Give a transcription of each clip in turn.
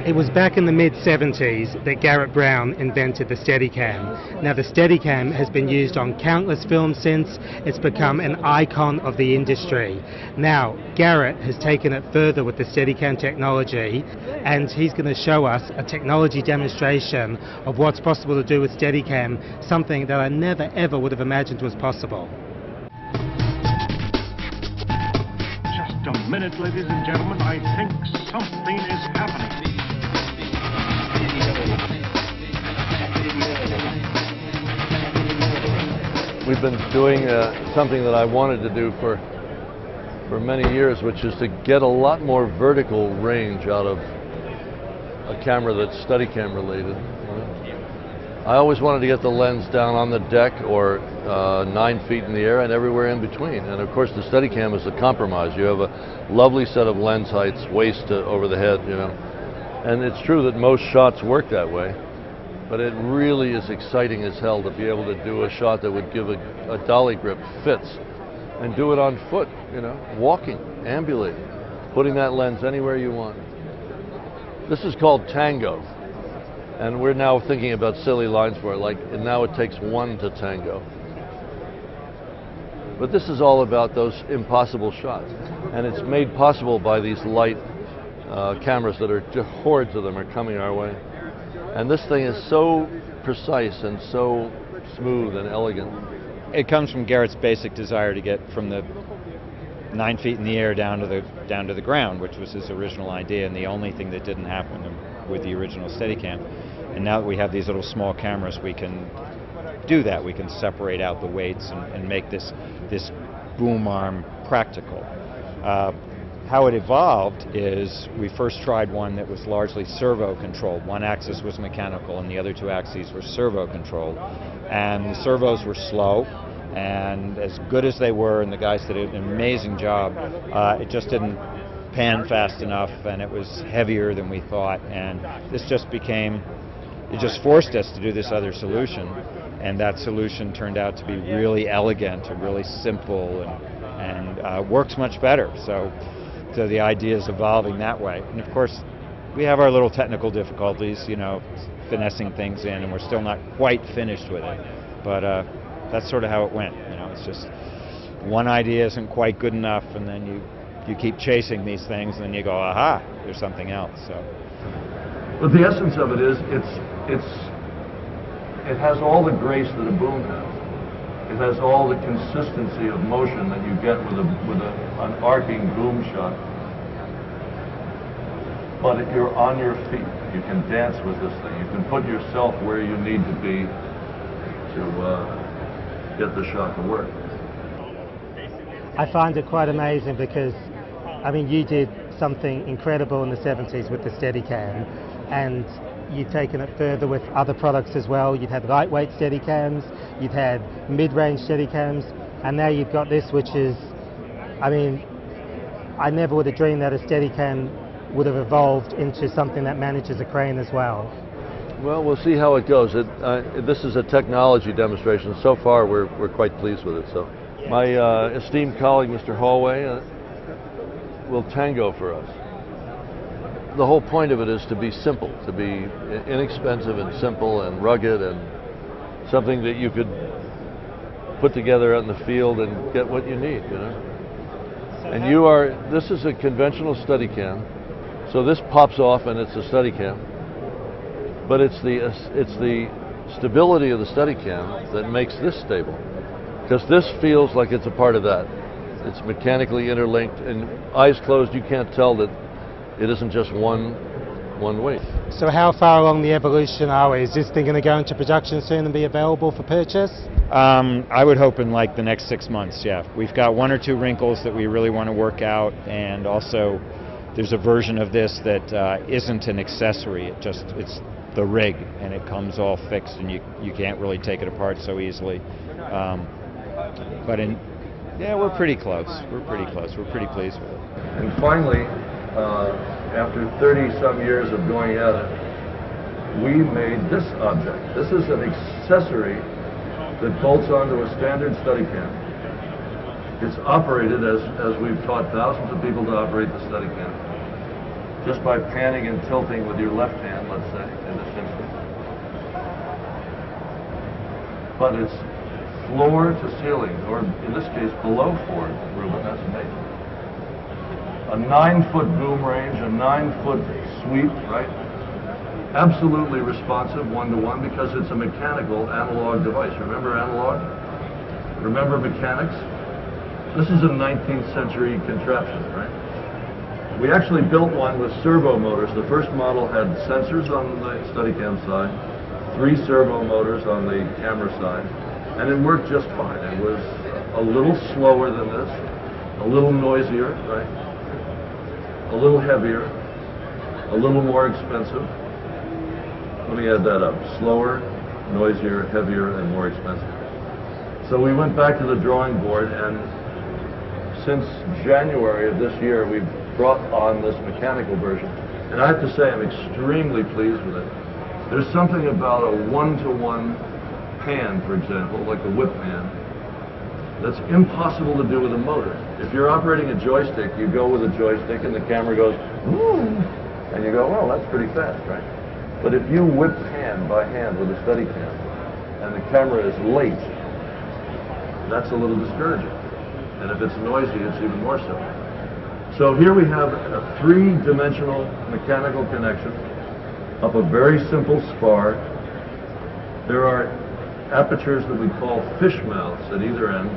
It was back in the mid-70s that Garrett Brown invented the Steadicam. Now the Steadicam has been used on countless films since. It's become an icon of the industry. Now Garrett has taken it further with the Steadicam technology, and he's going to show us a technology demonstration of what's possible to do with Steadicam, something that I never ever would have imagined was possible. Just a minute, ladies and gentlemen. I think something is happening. We've been doing something that I wanted to do for many years, which is to get a lot more vertical range out of a camera that's Steadicam related. I always wanted to get the lens down on the deck or 9 feet in the air and everywhere in between. And of course the Steadicam is a compromise. You have a lovely set of lens heights, waist to over the head, you know. And it's true that most shots work that way. But it really is exciting as hell to be able to do a shot that would give a dolly grip fits, and do it on foot, you know, walking, ambulating, putting that lens anywhere you want. This is called Tango, and we're now thinking about silly lines for it, like, and now it takes one to tango. But this is all about those impossible shots, and it's made possible by these light cameras that are, hordes of them are coming our way. And this thing is so precise and so smooth and elegant. It comes from Garrett's basic desire to get from the 9 feet in the air down to the ground, which was his original idea, and the only thing that didn't happen with the original Steadicam. And now that we have these little small cameras, we can do that. We can separate out the weights and make this boom arm practical. How it evolved is we first tried one that was largely servo controlled. One axis was mechanical and the other two axes were servo controlled. And the servos were slow, and as good as they were, and the guys did an amazing job, it just didn't pan fast enough, and it was heavier than we thought. And this just it just forced us to do this other solution. And that solution turned out to be really elegant and really simple and works much better. So the idea is evolving that way. And of course, we have our little technical difficulties, you know, finessing things in, and we're still not quite finished with it. But that's sort of how it went. You know, it's just one idea isn't quite good enough, and then you keep chasing these things, and then you go, aha, there's something else. So. But the essence of it is, it has all the grace that a boom has. It has all the consistency of motion that you get with an arcing boom shot. But if you're on your feet, you can dance with this thing. You can put yourself where you need to be to get the shot to work. I find it quite amazing because, I mean, you did something incredible in the 70s with the Steadicam, and you've taken it further with other products as well. You've had lightweight Steadicams, you've had mid-range Steadicams, and now you've got this, which is, I mean, I never would have dreamed that a Steadicam would have evolved into something that manages a crane as well. Well, we'll see how it goes. This is a technology demonstration. So far, we're quite pleased with it. So, my esteemed colleague, Mr. Holway, will tango for us. The whole point of it is to be simple, to be inexpensive and simple and rugged and something that you could put together out in the field and get what you need, you know. And this is a conventional Steadicam, so this pops off and it's a Steadicam, but it's the stability of the Steadicam that makes this stable, because this feels like it's a part of that. It's mechanically interlinked, and eyes closed you can't tell that it isn't just one weight. So how far along the evolution are we? Is this thing going to go into production soon and be available for purchase? I would hope in like the next 6 months, yeah. We've got 1 or 2 wrinkles that we really want to work out, and also there's a version of this that isn't an accessory. It's the rig, and it comes all fixed, and you can't really take it apart so easily. Yeah, we're pretty close. We're pretty close. We're pretty pleased with it. And finally, after 30-some years of going at it, we made this object. This is an accessory that bolts onto a standard Steadicam. It's operated as we've taught thousands of people to operate the Steadicam, just by panning and tilting with your left hand, let's say, in this instance. But it's floor to ceiling, or in this case, below floor, Ruben, that's amazing. A 9-foot boom range, a 9-foot sweep, right? Absolutely responsive, one-to-one, because it's a mechanical analog device. Remember analog? Remember mechanics? This is a 19th century contraption, right? We actually built one with servo motors. The first model had sensors on the Steadicam side, 3 servo motors on the camera side, and it worked just fine. It was a little slower than this, a little noisier, right? A little heavier, a little more expensive. Let me add that up. Slower, noisier, heavier, and more expensive. So we went back to the drawing board, and since January of this year, we've brought on this mechanical version. And I have to say, I'm extremely pleased with it. There's something about a one-to-one pan, for example, like a whip pan, that's impossible to do with a motor. If you're operating a joystick, you go with a joystick and the camera goes, woo, and you go, well, that's pretty fast, right? But if you whip pan by hand with a Steadicam and the camera is late, that's a little discouraging. And if it's noisy, it's even more so. So here we have a 3-dimensional mechanical connection of a very simple spar. There are apertures that we call fish mouths at either end,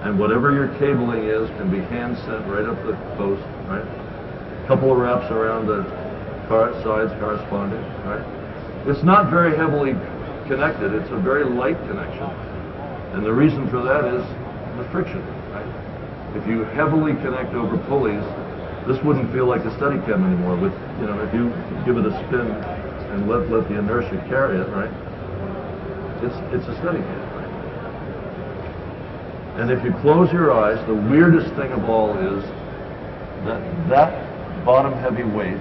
and whatever your cabling is can be hand sent right up the post, right? A couple of wraps around the sides corresponding, right? It's not very heavily connected, it's a very light connection. And the reason for that is the friction, right? If you heavily connect over pulleys, this wouldn't feel like a Steadicam anymore. With, you know, if you give it a spin and let the inertia carry it, right? It's a Steadicam, right? And if you close your eyes, the weirdest thing of all is that bottom heavy weight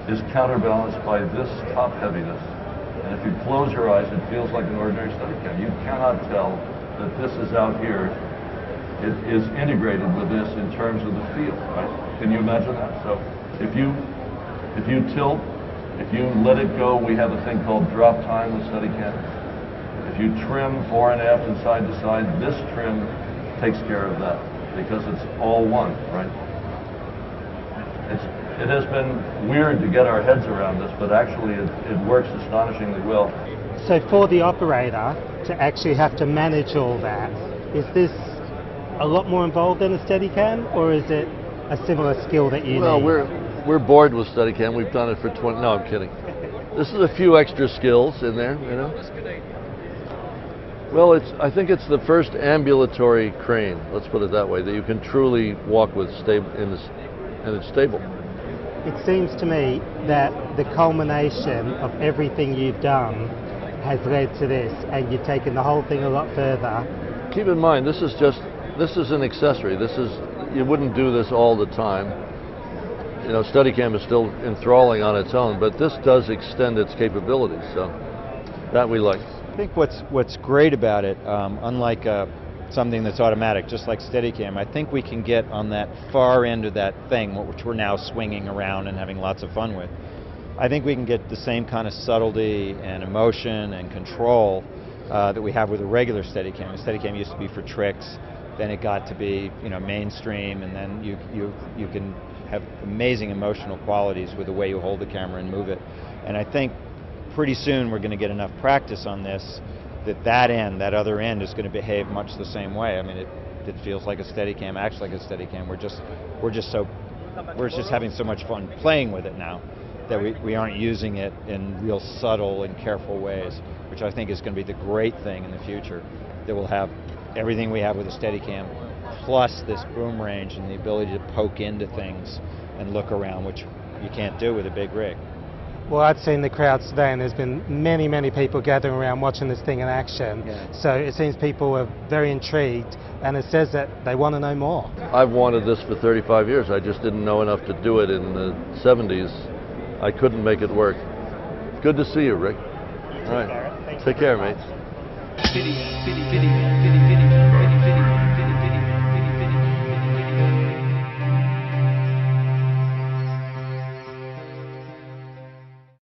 is counterbalanced by this top heaviness. And if you close your eyes, it feels like an ordinary Steadicam. You cannot tell that this is out here. It is integrated with this in terms of the feel, right? Can you imagine that? So if you tilt, if you let it go, we have a thing called drop time with Steadicam. If you trim fore and aft and side to side, this trim takes care of that because it's all one, right? It has been weird to get our heads around this, but actually it works astonishingly well. So for the operator to actually have to manage all that, is this a lot more involved than a Steadicam, or is it a similar skill that you need? Well, we're bored with Steadicam. We've done it for 20. No, I'm kidding. This is a few extra skills in there, you know. Well, I think it's the first ambulatory crane. Let's put it that way, that you can truly walk with and it's stable. It seems to me that the culmination of everything you've done has led to this, and you've taken the whole thing a lot further. Keep in mind, this is an accessory. You wouldn't do this all the time. You know, Steadicam is still enthralling on its own, but this does extend its capabilities, so that we like. I think what's great about it, unlike something that's automatic, just like Steadicam, I think we can get on that far end of that thing, which we're now swinging around and having lots of fun with. I think we can get the same kind of subtlety and emotion and control that we have with a regular Steadicam. A Steadicam used to be for tricks, then it got to be, you know, mainstream, and then you can have amazing emotional qualities with the way you hold the camera and move it. And I think pretty soon we're going to get enough practice on this that other end is going to behave much the same way. I mean, it feels like a Steadicam, acts like a Steadicam. We're just having so much fun playing with it now that we aren't using it in real subtle and careful ways, which I think is going to be the great thing in the future, that we'll have everything we have with a Steadicam plus this boom range and the ability to poke into things and look around, which you can't do with a big rig. Well, I've seen the crowds today, and there's been many, many people gathering around watching this thing in action. Yeah. So it seems people are very intrigued, and it says that they want to know more. I've wanted this for 35 years. I just didn't know enough to do it in the 70s. I couldn't make it work. Good to see you, Rick. All right. Take care, mate.